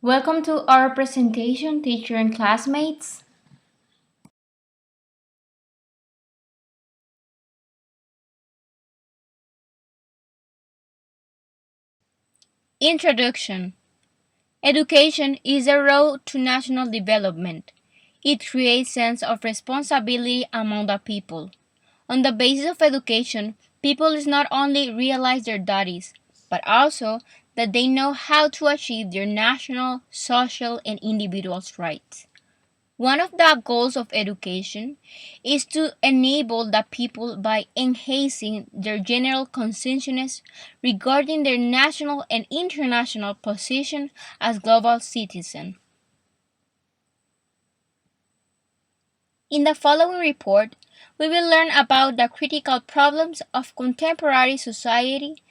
Welcome to our presentation, teacher and classmates. Introduction. Education is a road to national development. It creates sense of responsibility among the people. On the basis of education, people not only realize their duties, but also that they know how to achieve their national, social, and individual rights. One of the goals of education is to enable the people by enhancing their general consciousness regarding their national and international position as global citizens. In the following report, we will learn about the critical problems of contemporary society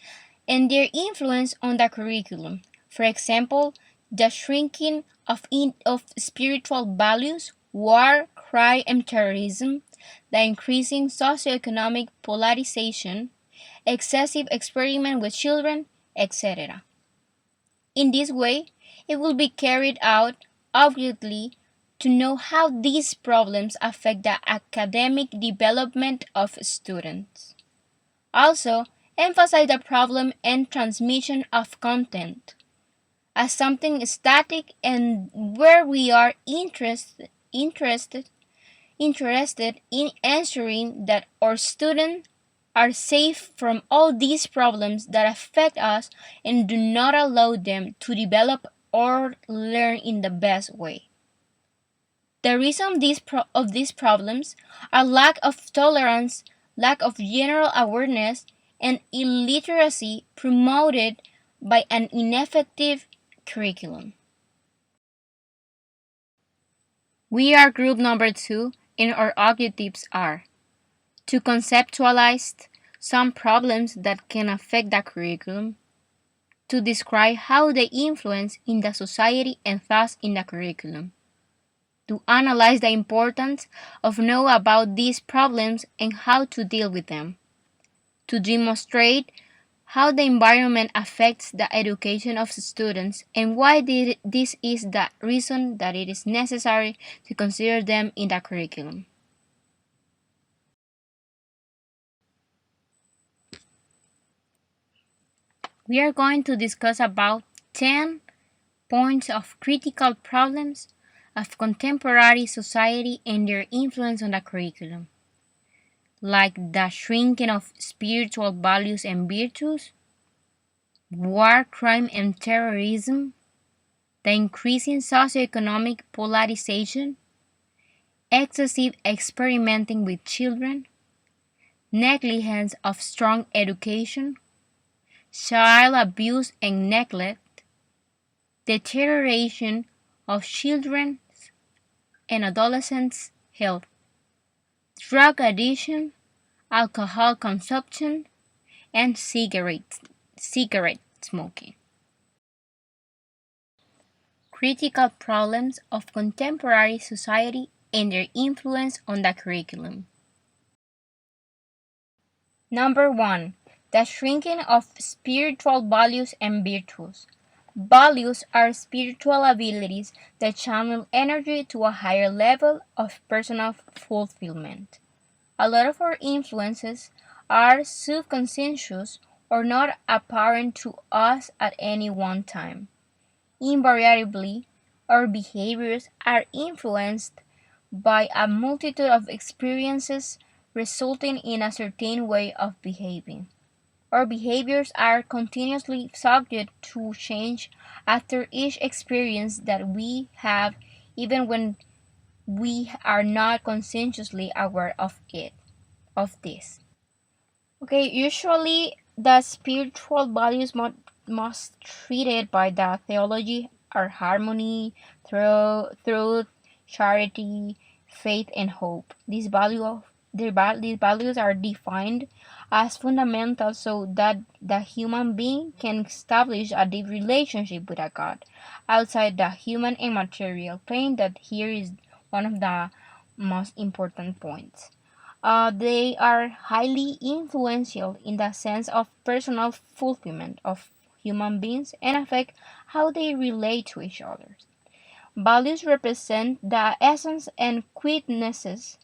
and their influence on the curriculum. For example, the shrinking of spiritual values, war, crime, and terrorism, the increasing socioeconomic polarization, excessive experiment with children, etc. In this way, it will be carried out obviously to know how these problems affect the academic development of students. Also, emphasize the problem and transmission of content as something static and where we are interested in ensuring that our students are safe from all these problems that affect us and do not allow them to develop or learn in the best way. The reason of these problems are lack of tolerance, lack of general awareness, and illiteracy promoted by an ineffective curriculum. We are group number 2 and our objectives are to conceptualize some problems that can affect the curriculum, to describe how they influence in the society and thus in the curriculum, to analyze the importance of know about these problems and how to deal with them, to demonstrate how the environment affects the education of students and why this is the reason that it is necessary to consider them in the curriculum. We are going to discuss about 10 points of critical problems of contemporary society and their influence on the curriculum, like the shrinking of spiritual values and virtues, war, crime, and terrorism, the increasing socioeconomic polarization, excessive experimenting with children, negligence of strong education, child abuse and neglect, deterioration of children's and adolescents' health, drug addiction, alcohol consumption, and cigarette smoking. Critical problems of contemporary society and their influence on the curriculum. Number 1. The shrinking of spiritual values and virtues. Values are spiritual abilities that channel energy to a higher level of personal fulfillment. A lot of our influences are subconscious or not apparent to us at any one time. Invariably, our behaviors are influenced by a multitude of experiences resulting in a certain way of behaving. Our behaviors are continuously subject to change after each experience that we have, even when we are not consciously aware of this. Okay, usually the spiritual values most treated by the theology are harmony, truth, charity, faith, and hope. These values are defined as fundamental so that the human being can establish a deep relationship with a God outside the human and material plane. That here is one of the most important points. They are highly influential in the sense of personal fulfillment of human beings and affect how they relate to each other. Values represent the essence and quintessence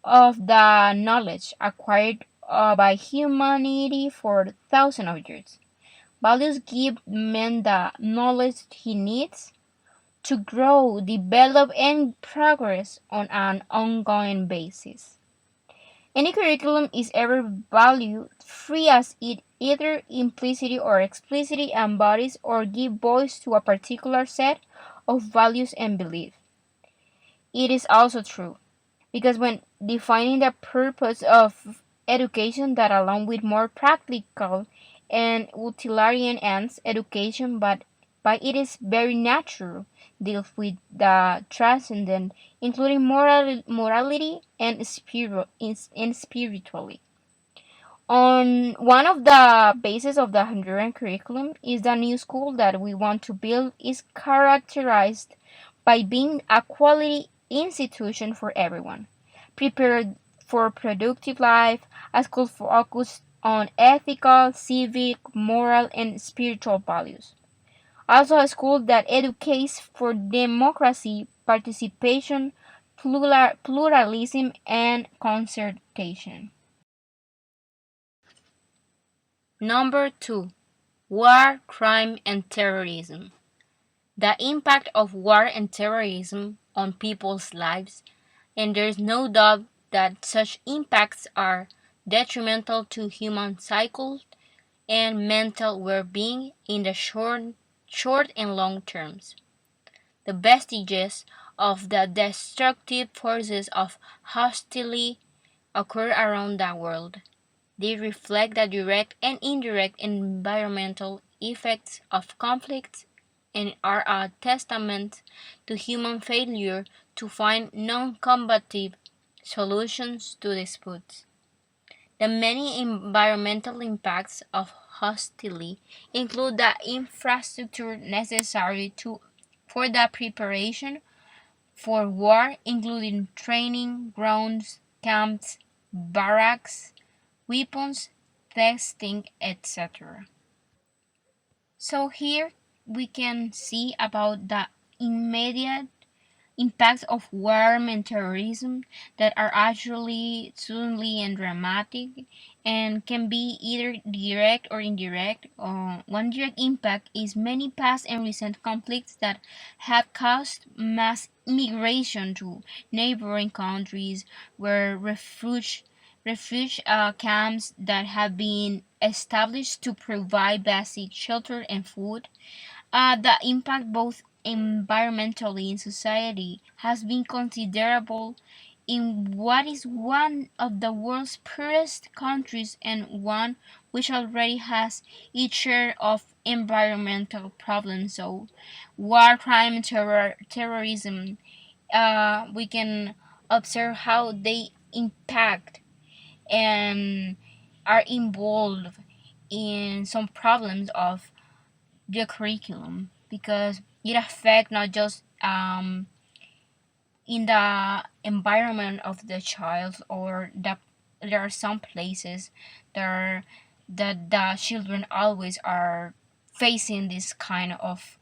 of the knowledge acquired by humanity for thousands of years. Values give man the knowledge he needs to grow, develop, and progress on an ongoing basis. Any curriculum is ever value free as it either implicitly or explicitly embodies or gives voice to a particular set of values and beliefs. It is also true because when defining the purpose of education that along with more practical and utilitarian ends education by it is very natural deals with the transcendent including morality and spirituality. On one of the bases of the Honduran curriculum is the new school that we want to build is characterized by being a quality institution for everyone, prepared for productive life, a school focused on ethical, civic, moral, and spiritual values. Also a school that educates for democracy, participation, pluralism, and concertation. Number 2. War, crime, and terrorism. The impact of war and terrorism on people's lives, and there is no doubt that such impacts are detrimental to human cycles and mental well-being in the short and long terms. The vestiges of the destructive forces of hostility occur around the world. They reflect the direct and indirect environmental effects of conflicts and are a testament to human failure to find non-combative solutions to disputes. The many environmental impacts of hostility include the infrastructure necessary for the preparation for war, including training grounds, camps, barracks, weapons, testing, etc. So here we can see about the immediate impacts of war and terrorism that are actually suddenly and dramatic and can be either direct or indirect. One direct impact is many past and recent conflicts that have caused mass migration to neighboring countries where refuge camps that have been established to provide basic shelter and food. The impact both environmentally and society has been considerable in what is one of the world's poorest countries and one which already has its share of environmental problems. So, war, crime, terrorism, we can observe how they impact and are involved in some problems of the curriculum because it affects not just in the environment of the child or there are some places that the children always are facing this kind of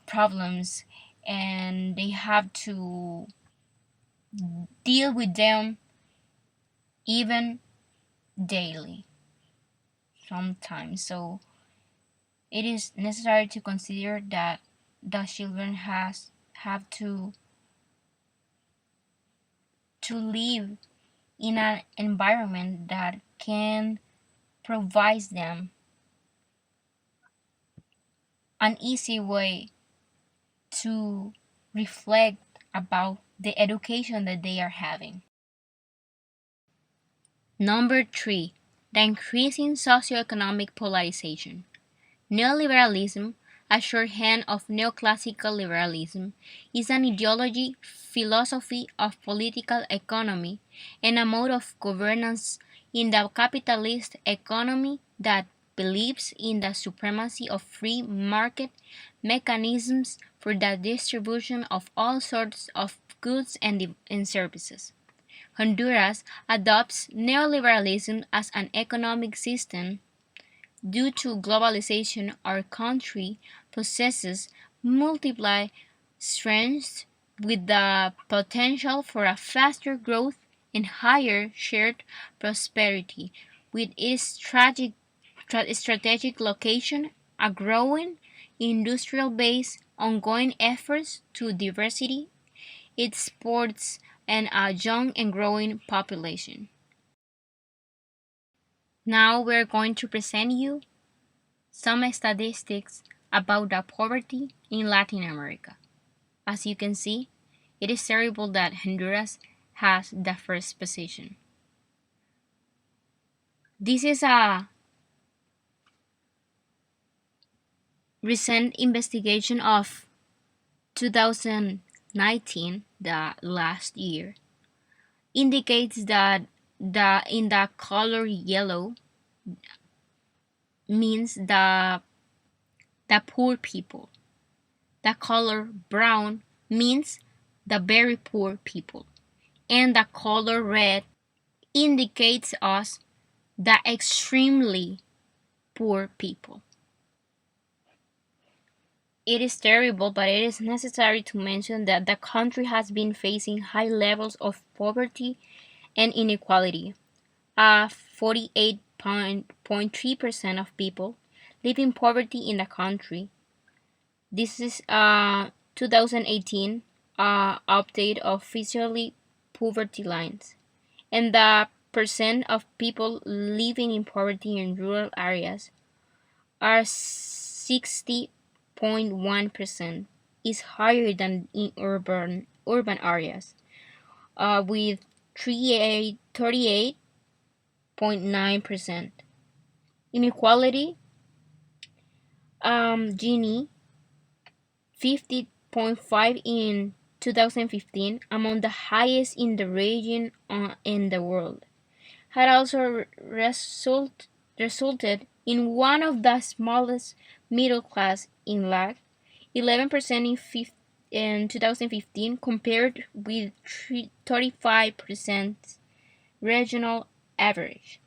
problems and they have to deal with them even daily sometimes. So it is necessary to consider that the children has have to live in an environment that can provide them an easy way to reflect about the education that they are having. Number 3. The increasing socioeconomic polarization. Neoliberalism, a shorthand of neoclassical liberalism, is an ideology, philosophy of political economy, and a mode of governance in the capitalist economy that believes in the supremacy of free market mechanisms for the distribution of all sorts of goods and services. Honduras adopts neoliberalism as an economic system. Due to globalization, our country possesses multiple strengths with the potential for a faster growth and higher shared prosperity. With its strategic location, a growing industrial base, ongoing efforts to diversity its sports, and a young and growing population. Now we're going to present you some statistics about the poverty in Latin America. As you can see, it is terrible that Honduras has the first position. This is a recent investigation of 2019, the last year, indicates that in the color yellow means the poor people. The color brown means the very poor people. And the color red indicates us the extremely poor people. It is terrible, but it is necessary to mention that the country has been facing high levels of poverty and inequality. 48.3% of people live in poverty in the country. This is 2018 update of officially poverty lines. And the percent of people living in poverty in rural areas are 60.1%, is higher than in urban areas, with 38.9%. Inequality, Gini 50.5 in 2015, among the highest in the region and the world, had also resulted in one of the smallest middle class in lag, 11% in 2015 compared with 35% regional average.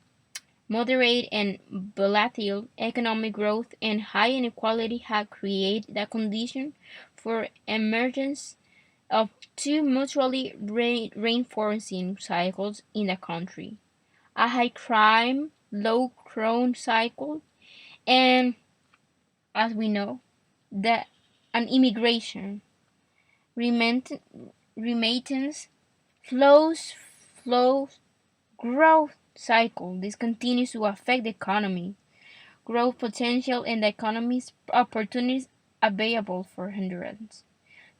Moderate and volatile economic growth and high inequality have created the condition for emergence of two mutually reinforcing cycles in the country: a high crime, low growth cycle, and, as we know, an immigration, remittance, flows, growth cycle. This continues to affect the economy, growth potential, and the economy's opportunities available for Hondurans.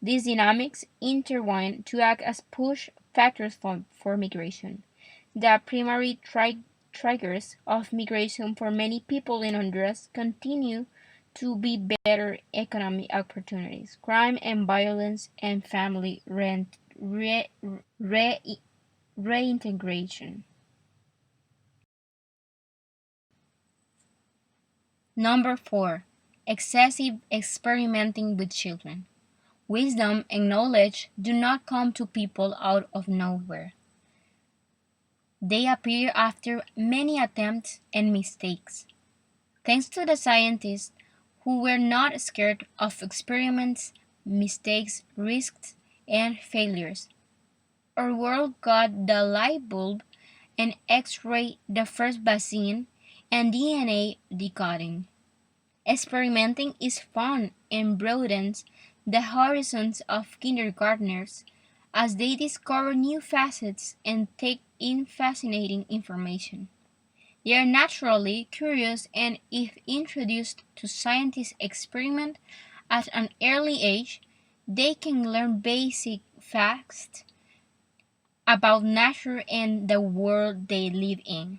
These dynamics intertwine to act as push factors for migration. The primary triggers of migration for many people in Honduras continue to be better economic opportunities, crime and violence, and family reintegration. Number 4. Excessive experimenting with children. Wisdom and knowledge do not come to people out of nowhere. They appear after many attempts and mistakes. Thanks to the scientists who were not scared of experiments, mistakes, risks, and failures, our world got the light bulb and X-ray, the first vaccine, and DNA decoding. Experimenting is fun and broadens the horizons of kindergartners as they discover new facets and take in fascinating information. They are naturally curious, and if introduced to scientific experiment at an early age, they can learn basic facts about nature and the world they live in.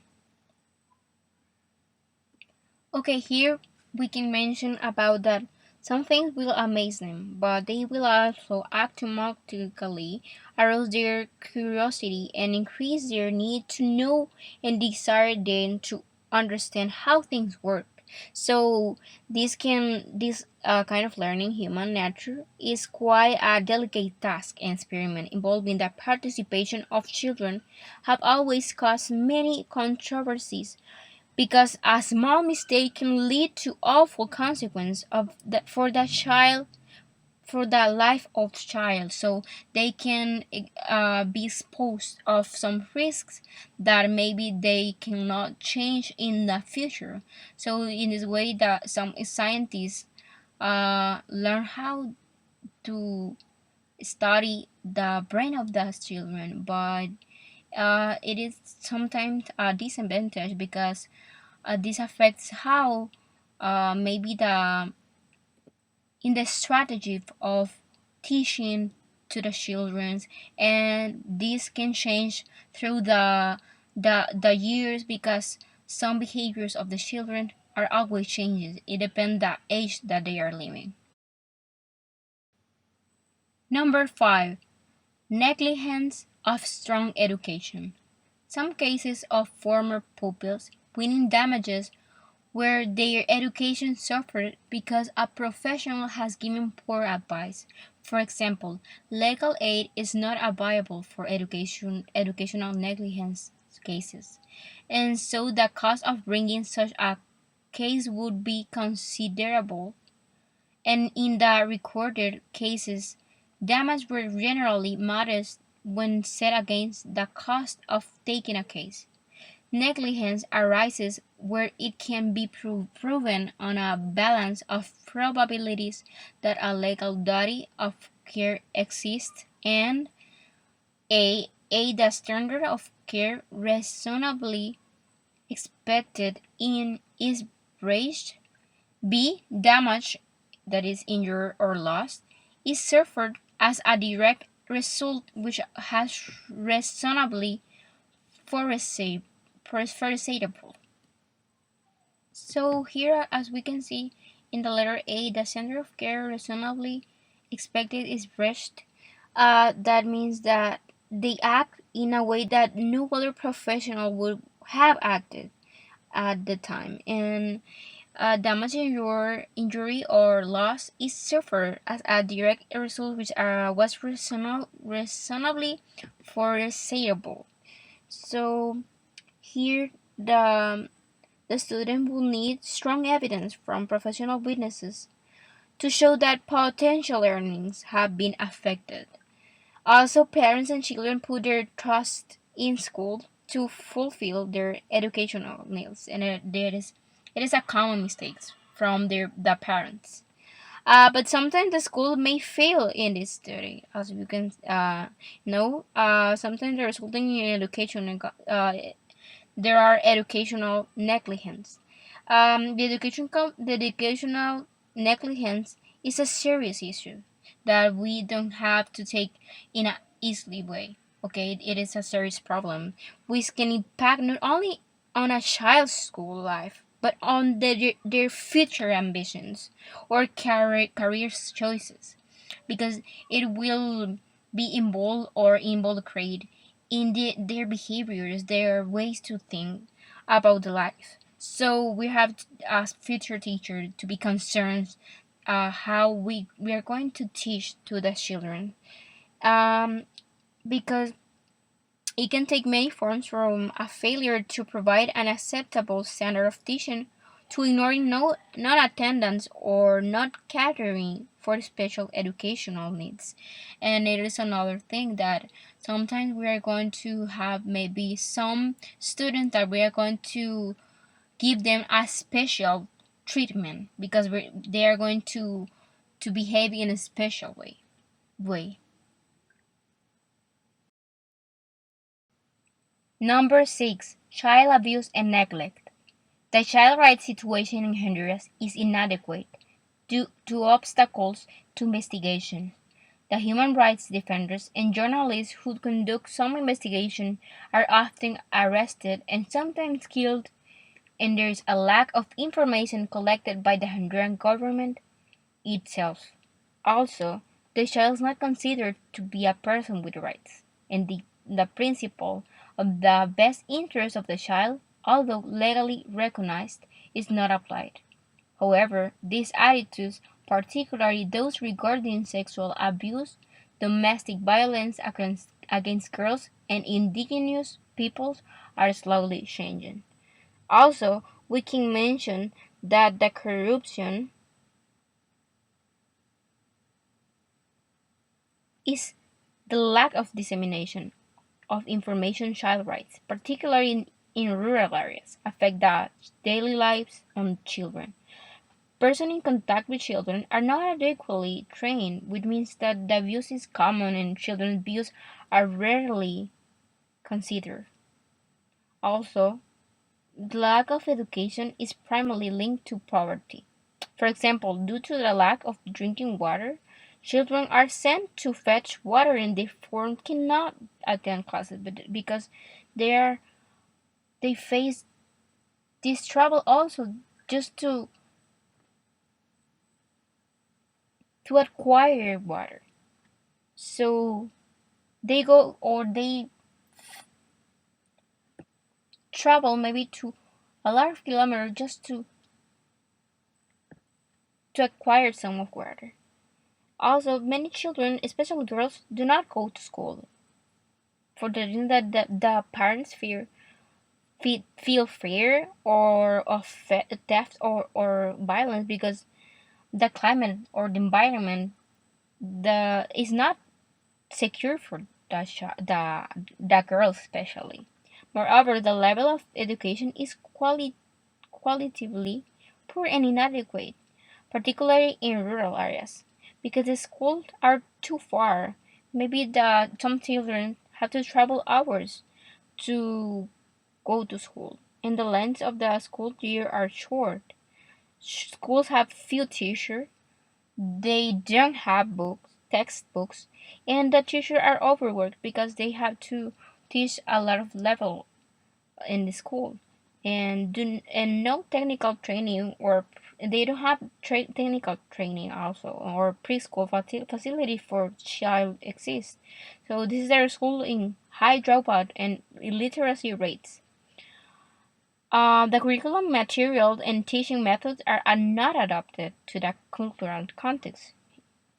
Okay, here we can mention about that some things will amaze them, but they will also automatically arouse their curiosity and increase their need to know and desire them to understand how things work. So this kind of learning human nature is quite a delicate task and experiment involving the participation of children have always caused many controversies because a small mistake can lead to awful consequences for the child, for the life of the child. So they can be exposed of some risks that maybe they cannot change in the future. So in this way that some scientists learn how to study the brain of the children, but it is sometimes a disadvantage because this affects how maybe the in the strategy of teaching to the children, and this can change through the years because some behaviors of the children are always changes. It depends the age that they are living. Number 5. Negligence of strong education. Some cases of former pupils winning damages where their education suffered because a professional has given poor advice. For example, legal aid is not available for educational negligence cases, and so the cost of bringing such a case would be considerable. And in the recorded cases, damages were generally modest when set against the cost of taking a case. Negligence arises where it can be proven on a balance of probabilities that a legal duty of care exists and the standard of care reasonably expected in is breached. B. Damage, that is injured or lost, is suffered as a direct result which has reasonably foreseeable. So here, as we can see in the letter A, the center of care reasonably expected is breached. That means that they act in a way that no other professional would have acted at the time, and damage injury or loss is suffered as a direct result which was reasonably foreseeable. So here the student will need strong evidence from professional witnesses to show that potential earnings have been affected. Also, parents and children put their trust in school to fulfill their educational needs, and it is a common mistake from the parents. But sometimes the school may fail in this study, as you can know. Sometimes the resulting in education there are educational negligence. The educational negligence is a serious issue that we don't have to take in an easily way. Okay, it is a serious problem which can impact not only on a child's school life but on their future ambitions or career choices, because it will be involved or involucrate in their behaviors, their ways to think about the life. So we have to, as future teacher, to be concerned how we are going to teach to the children, um, because it can take many forms, from a failure to provide an acceptable standard of teaching to ignoring non-attendance or not catering for special educational needs. And it is another thing that sometimes we are going to have maybe some students that we are going to give them a special treatment because they are going to behave in a special way. Number 6. Child abuse and neglect. The child rights situation in Honduras is inadequate due to obstacles to investigation. The human rights defenders and journalists who conduct some investigation are often arrested and sometimes killed, and there is a lack of information collected by the Honduran government itself. Also, the child is not considered to be a person with rights, and the principle of the best interest of the child, although legally recognized, is not applied. However, these attitudes, particularly those regarding sexual abuse, domestic violence against girls, and indigenous peoples, are slowly changing. Also, we can mention that the corruption is the lack of dissemination of information child rights, particularly in rural areas, affect the daily lives of children. Persons in contact with children are not adequately trained, which means that the abuse is common and children's views are rarely considered. Also, the lack of education is primarily linked to poverty. For example, due to the lack of drinking water, children are sent to fetch water and therefore cannot attend classes because they are they face this trouble also just to acquire water. So they go or they travel maybe to a lot of kilometers just to acquire some of water. Also, many children, especially girls, do not go to school for the reason that the parents feel fear or of theft or violence because the climate or the environment the is not secure for the girls especially. Moreover, the level of education is qualitatively poor and inadequate, particularly in rural areas, because the schools are too far. Maybe some children have to travel hours to go to school, and the lengths of the school year are short. Schools have few teachers, they don't have textbooks, and the teachers are overworked because they have to teach a lot of level in the school, and no technical training or they don't have technical training also or preschool facility for child exists. So this is their school in high dropout and illiteracy rates. The curriculum materials and teaching methods are not adapted to the cultural context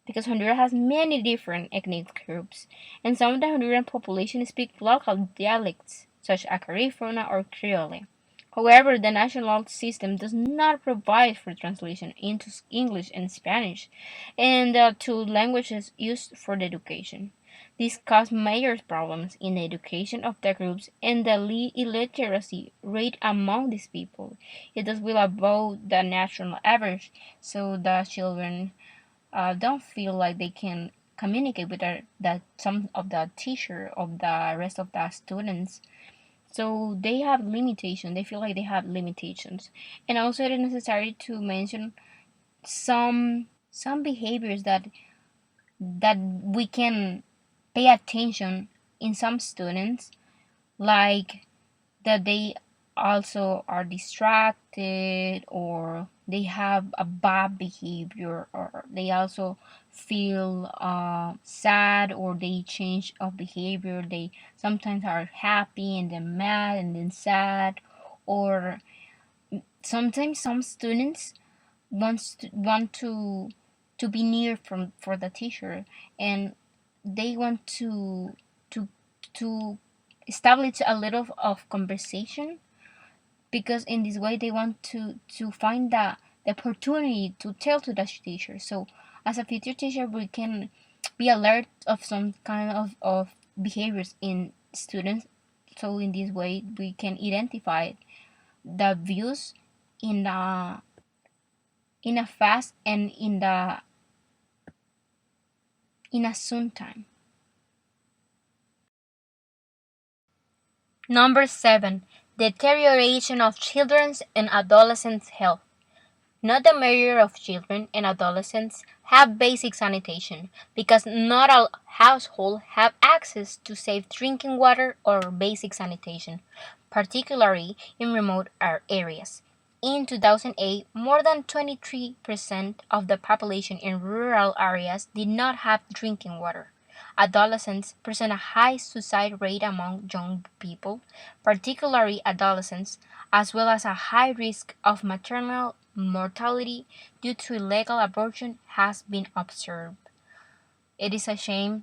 because Honduras has many different ethnic groups, and some of the Honduran population speak local dialects such as Carifona or Creole. However, the national system does not provide for translation into English and Spanish, and the two languages used for the education. This caused major problems in the education of the groups and the illiteracy rate among these people. It is well above the national average, so the children don't feel like they can communicate with some of the teacher of the rest of the students. So they have limitation. They feel like they have limitations, and also it is necessary to mention some behaviors that we can pay attention in some students, like that they also are distracted or they have a bad behavior or they also feel sad or they change of behavior. They sometimes are happy and then mad and then sad, or sometimes some students want to be near from for the teacher, and they want to to establish a little of conversation because in this way they want to find the opportunity to tell to the teacher. So as a future teacher we can be alert of some kind of behaviors in students, so in this way we can identify the views in a fast and in a soon time. Number 7. Deterioration of children's and adolescents' health. Not the majority of children and adolescents have basic sanitation because not all households have access to safe drinking water or basic sanitation, particularly in remote areas. In 2008, more than 23% of the population in rural areas did not have drinking water. Adolescents present a high suicide rate among young people, particularly adolescents, as well as a high risk of maternal mortality due to illegal abortion has been observed. It is a shame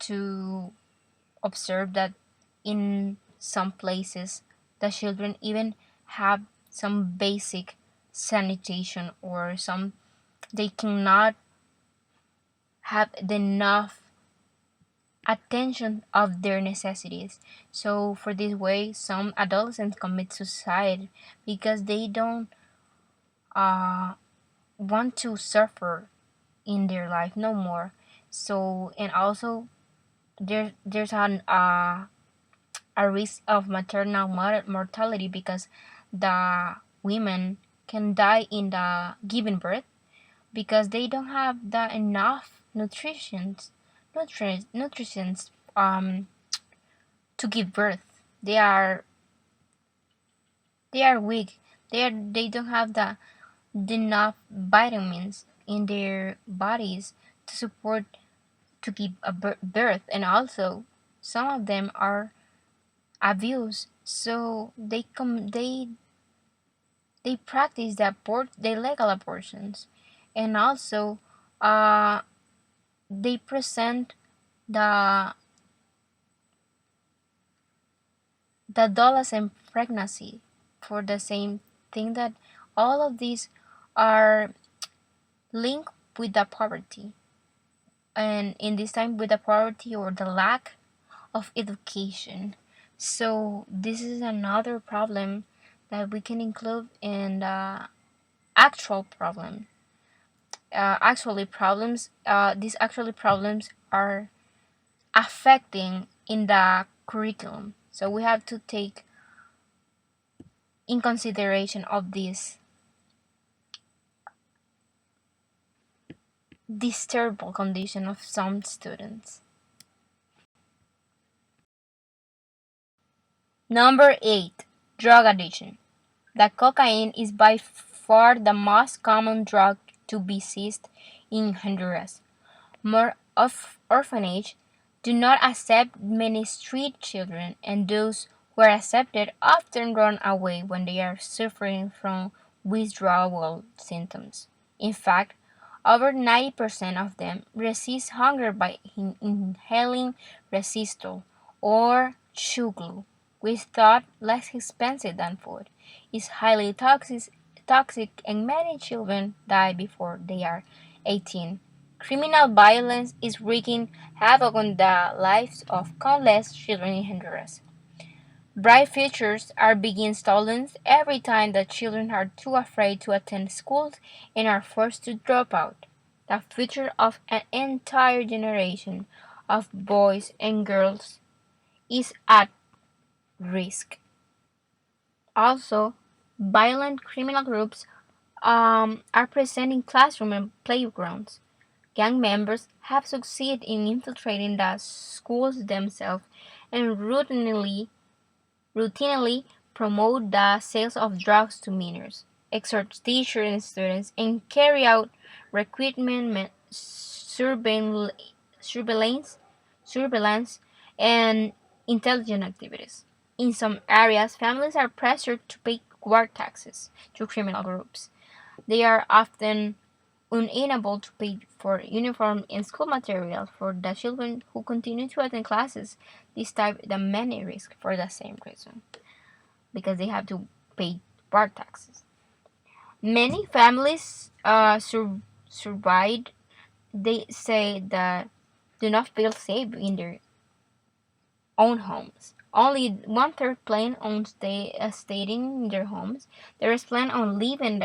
to observe that in some places the children even have some basic sanitation, or some they cannot have enough attention of their necessities. So for this way, some adolescents commit suicide because they don't uh, want to suffer in their life no more. So, and also there's a risk of maternal mortality because the women can die in the giving birth because they don't have the enough nutrients to give birth. They are weak. They don't have the enough vitamins in their bodies to support to give a birth, and also some of them are abused, so they practice the legal abortions, and also uh, they present the adolescent pregnancy for the same thing, that all of these are linked with the poverty, and in this time with the poverty or the lack of education. So this is another problem that we can include in the actual problem. Actually problems These actually problems are affecting in the curriculum, so we have to take in consideration of this terrible condition of some students. Number 8. Drug addiction. The cocaine is by far the most common drug to be seized in Honduras. More of orphanage do not accept many street children, and those who are accepted often run away when they are suffering from withdrawal symptoms. In fact, over 90% of them resist hunger by inhaling resistol or chuglu, which thought less expensive than food, is highly toxic, and many children die before they are 18. Criminal violence is wreaking havoc on the lives of countless children in Honduras. Bright futures are being stolen every time that children are too afraid to attend schools and are forced to drop out. The future of an entire generation of boys and girls is at risk. Also, violent criminal groups are present in classrooms and playgrounds. Gang members have succeeded in infiltrating the schools themselves and routinely promote the sales of drugs to minors, extort teachers and students, and carry out recruitment surveillance, surveillance and intelligence activities. In some areas, families are pressured to pay guard taxes to criminal groups. They are often unable to pay for uniform and school material for the children who continue to attend classes. This type the many risk for the same reason, because they have to pay bar taxes. Many families survived. They say that do not feel safe in their own homes. Only one third plan on staying in their homes. The rest plan on leaving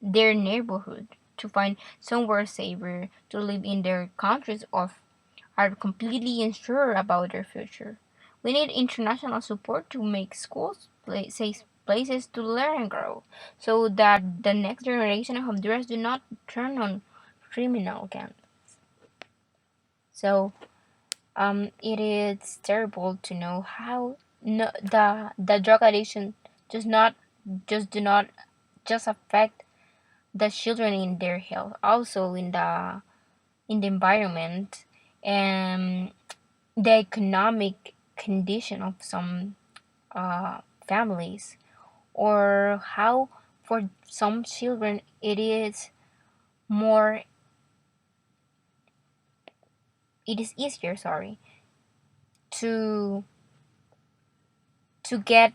their neighborhood to find somewhere safer to live in their countries, or are completely unsure about their future. We need international support to make schools safe places to learn and grow, so that the next generation of Honduras do not turn on criminal gangs. So it is terrible to know how the drug addiction does not just do not just affect the children in their health, also in the environment and the economic condition of some families, or how for some children more it is easier, sorry, to get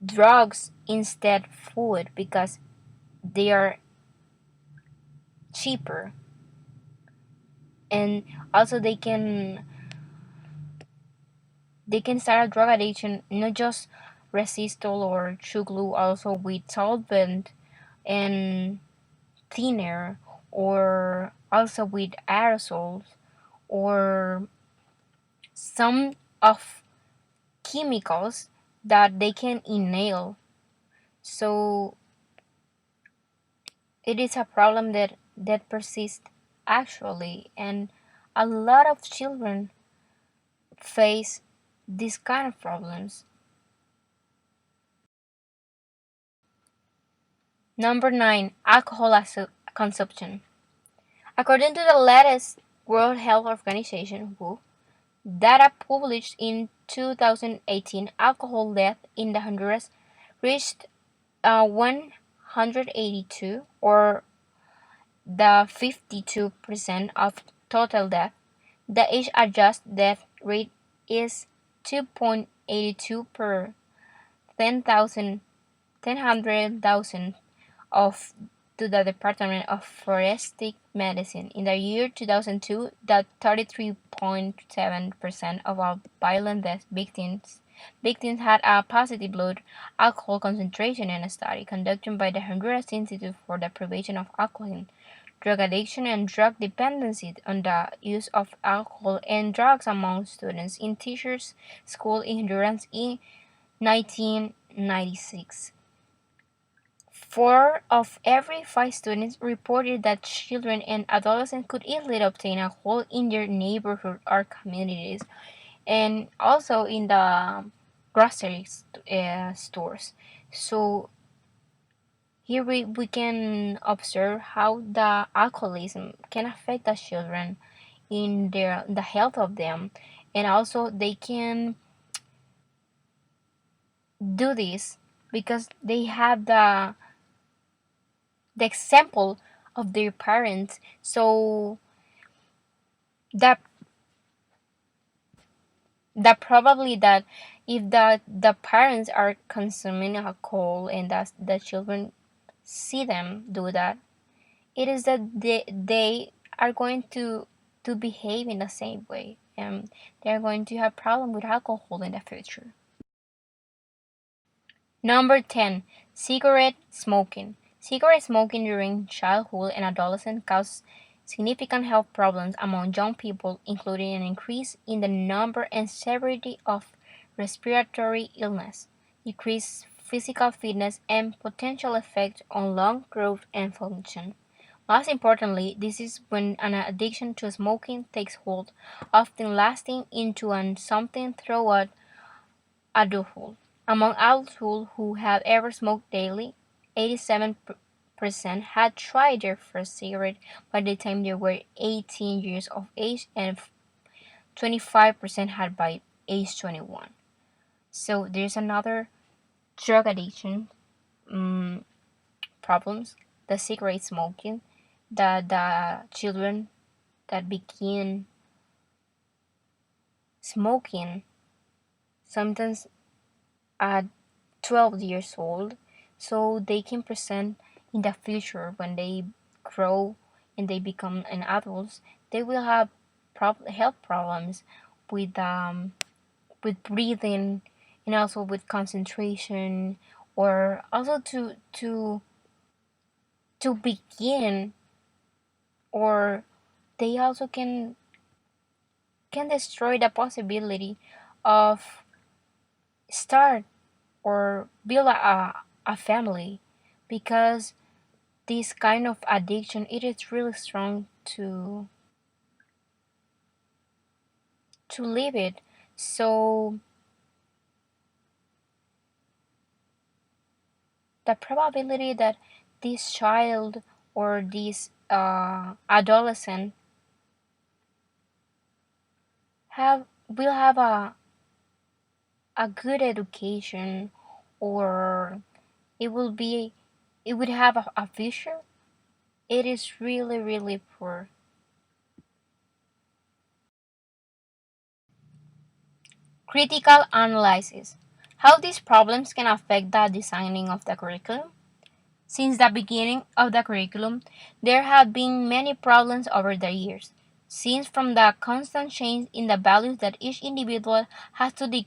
drugs instead food because they are cheaper, and also they can start a drug addiction, not just resistol or chew glue, also with solvent and thinner, or also with aerosols, or some of chemicals that they can inhale. So it is a problem that persists actually, and a lot of children face these kind of problems. Number 9, alcohol consumption. According to the latest World Health Organization (WHO) data published in 2018, alcohol death in the Honduras reached 182, or the 52% of total death. The age-adjusted death rate is 2.82 per 10,000 of to the Department of Forensic Medicine. In the year 2002, that 33.7% of all violent death victims had a positive blood alcohol concentration in a study conducted by the Honduras Institute for the Prevention of Alcoholism, Drug Addiction and Drug Dependency on the use of alcohol and drugs among students in teachers' school in Honduras in 1996. 4 of every 5 students reported that children and adolescents could easily obtain alcohol in their neighborhood or communities, and also in the grocery stores. So here we can observe how the alcoholism can affect the children in the health of them, and also they can do this because they have the example of their parents. So that probably that if the parents are consuming alcohol and that the children see them do that, it is that they are going to behave in the same way, and they're going to have problem with alcohol in the future. Number 10, cigarette smoking. Cigarette smoking during childhood and adolescence causes significant health problems among young people, including an increase in the number and severity of respiratory illness, decreased physical fitness, and potential effects on lung growth and function. Most importantly, this is when an addiction to smoking takes hold, often lasting into something throughout adulthood. Among adults who have ever smoked daily, 87% had tried their first cigarette by the time they were 18 years of age, and 25% had by age 21. So there's another drug addiction problems, the cigarette smoking, the children that begin smoking sometimes at 12 years old, so they can present in the future when they grow and they become an adults, they will have health problems with breathing, and also with concentration, or also to begin, or they also can destroy the possibility of start or build a family, because this kind of addiction, it is really strong to leave it. So the probability that this child or this adolescent will have a good education, or it will be it would have a future. It is really, really poor. Critical analysis. How these problems can affect the designing of the curriculum. Since the beginning of the curriculum, there have been many problems over the years, since from the constant change in the values that each individual has to the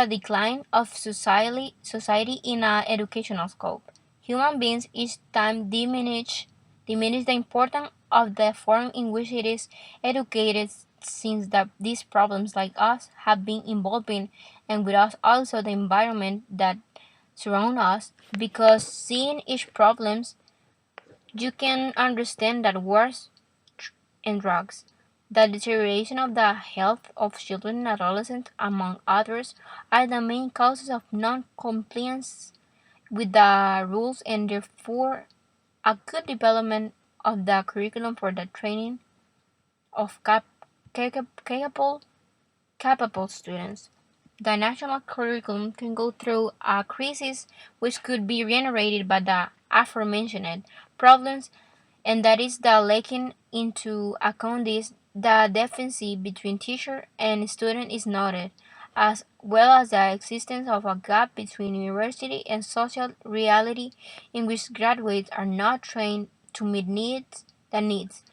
decline of society in an educational scope. Human beings each time diminish the importance of the form in which it is educated since these problems like us have been evolving and with us also the environment that surround us because seeing each problems you can understand that wars and drugs, the deterioration of the health of children and adolescents, among others, are the main causes of non-compliance with the rules and therefore a good development of the curriculum for the training of capable students. The national curriculum can go through a crisis which could be generated by the aforementioned problems, and that is the taking into account this the deficiency between teacher and student is noted, as well as the existence of a gap between university and social reality in which graduates are not trained to meet the needs.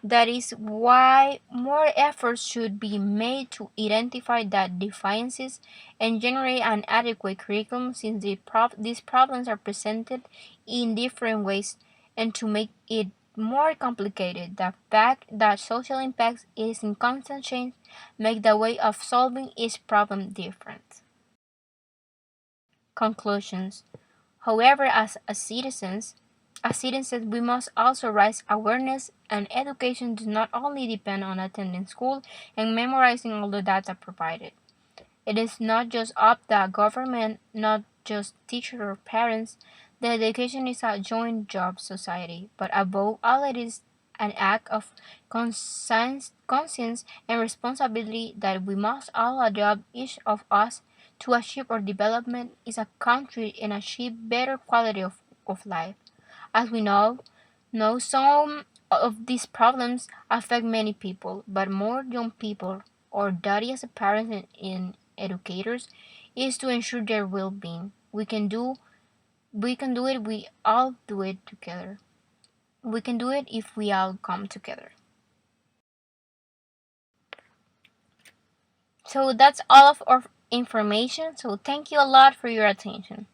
That is why more efforts should be made to identify the deficiencies and generate an adequate curriculum since these problems are presented in different ways and to make it more complicated. The fact that social impact is in constant change make the way of solving each problem different. Conclusions. However, as citizens, we must also raise awareness, and education does not only depend on attending school and memorizing all the data provided. It is not just up the government, not just teachers or parents. The education is a joint job society, but above all it is an act of conscience and responsibility that we must all adopt each of us to achieve our development as a country and achieve better quality of life. As we know some of these problems affect many people, but more young people. Our duty as parents and educators is to ensure their well-being. We can do it. We all do it together. We can do it if we all come together. So that's all of our information. So thank you a lot for your attention.